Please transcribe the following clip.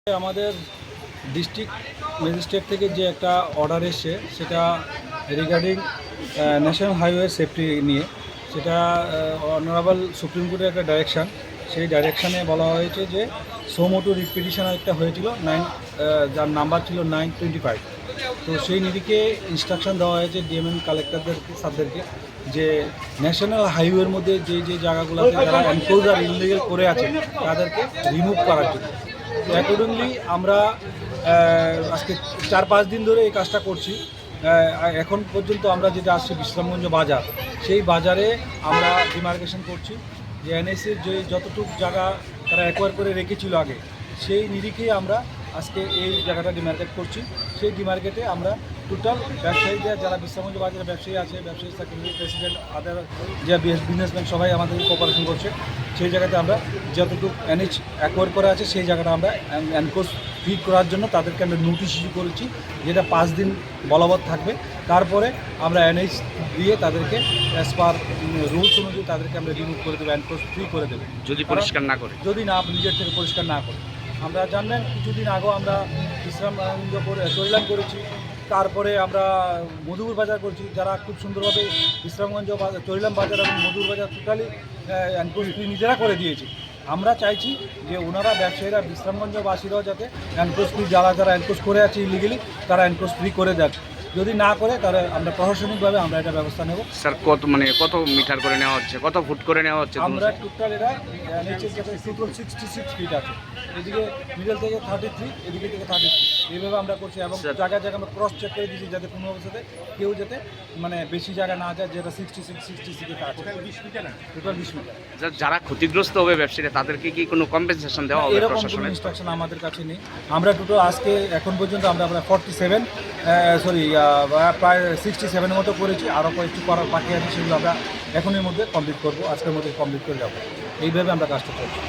আমাদের district magistrate থেকে যে একটা অর্ডার এসছে সেটা রিগার্ডিং ন্যাশনাল হাইওয়ে সেফটি নিয়ে, সেটা অনারেবল সুপ্রিম কোর্টের একটা ডাইরেকশান। সেই ডাইরেকশানে বলা হয়েছে যে সোমোটো রিপিটিশন একটা হয়েছিল যার নাম্বার ছিল 925। তো সেই নিরিখে ইনস্ট্রাকশন দেওয়া হয়েছে ডিএমএন কালেক্টরদেরকে, স্যারদেরকে, যে ন্যাশনাল হাইওয়ের মধ্যে যে যে জায়গাগুলোতে যারা এনক্লোজ আর ইললিগাল করে আছে তাদেরকে রিমুভ করার জন্য। তো অ্যাকর্ডিংলি আমরা আজকে 4-5 দিন ধরে এই কাজটা করছি। এখন পর্যন্ত আমরা যেটা আসছি বিশ্রামগঞ্জ বাজার, সেই বাজারে আমরা ডিমার্কেশন করছি যে এনএসির যে যতটুকু জায়গা তারা অ্যাকোয়ার করে রেখেছিল আগে, সেই নিরিখেই আমরা আজকে এই জায়গাটা ডিমার্কেট করছি। সেই ডিমার্কেটে আমরা টোটাল ব্যবসায়ীদের, যারা বিশ্রামগঞ্জ বাজারে ব্যবসায়ী আছে, ব্যবসায়ী সেক্রেটারি, প্রেসিডেন্ট, আদার যে বিজনেসম্যান সবাই আমাদের কোঅপারেশন করছে, সেই জায়গাতে আমরা যতটুকু এনএইচ অ্যাকোয়ার করা আছে সেই জায়গাটা আমরা এনক্লোজ ফ্রি করার জন্য তাদেরকে আমরা নোটিশ ইস্যু করেছি, যেটা 5 দিন বলবৎ থাকবে। তারপরে আমরা এনএইচ দিয়ে তাদেরকে অ্যাজ পার রুলস অনুযায়ী তাদেরকে আমরা রিমুভ করে দেবো, এনক্লোজ ফ্রি করে দেবো, যদি পরিষ্কার না করে, যদি না নিজের থেকে পরিষ্কার না করে। আমরা জানবেন কিছুদিন আগেও আমরা বিশ্রামগঞ্জ চরিলাম করেছি, তারপরে আমরা মধুপুর বাজার করছি, যারা খুব সুন্দরভাবে বিশ্রামগঞ্জ চরিলাম বাজার এবং মধুপুর বাজার টোটালি এনক্লোজ ফ্রি নিজেরা করে দিয়েছি। আমরা চাইছি যে ওনারা ব্যবসায়ীরা, বিশ্রামগঞ্জবাসীরাও যাতে এনক্লোজ ফ্রি, যারা যারা এনক্লোজ করে আছে ইলিগেলি, তারা এনক্লোজ ফ্রি করে দেন। যদি না করে তাহলে আমরা প্রশাসনিকভাবে আমরা এটা ব্যবস্থা নেব। স্যার কত মিটার করে নেওয়া হচ্ছে, কত ফুট করে নেওয়া হচ্ছে? আমরা টোটাল এটা নিচের ক্যাপাসিটি 66 ফিট আছে, এদিকে মিডল থেকে 33, এদিকে থেকে 33, এইভাবে আমরা করছি। এবং জায়গায় জায়গায় আমরা ক্রস চেক করে দিচ্ছি যাতে কোনো অবস্থাতে কেউ যাতে বেশি জায়গা না যায়, যেটা 66 আছে, টোটাল 20 মিটার। যারা ক্ষতিগ্রস্ত হবে ব্যবসায়ীরা, তাদেরকে কি কোনো কম্পেনসেশন দেওয়া হবে? এরকম কোনো ইনস্ট্রাকশন আমাদের কাছে নেই। আমরা টোটাল আজকে এখন পর্যন্ত আমরা 47 প্রায় 67 মতো করেছি। আরও কয়েকটি করার বাকি আছে, সেগুলো আমরা এখনের মধ্যে কমপ্লিট করবো, আজকের মধ্যে কমপ্লিট করে যাবো। এইভাবে আমরা কাজটা করছি।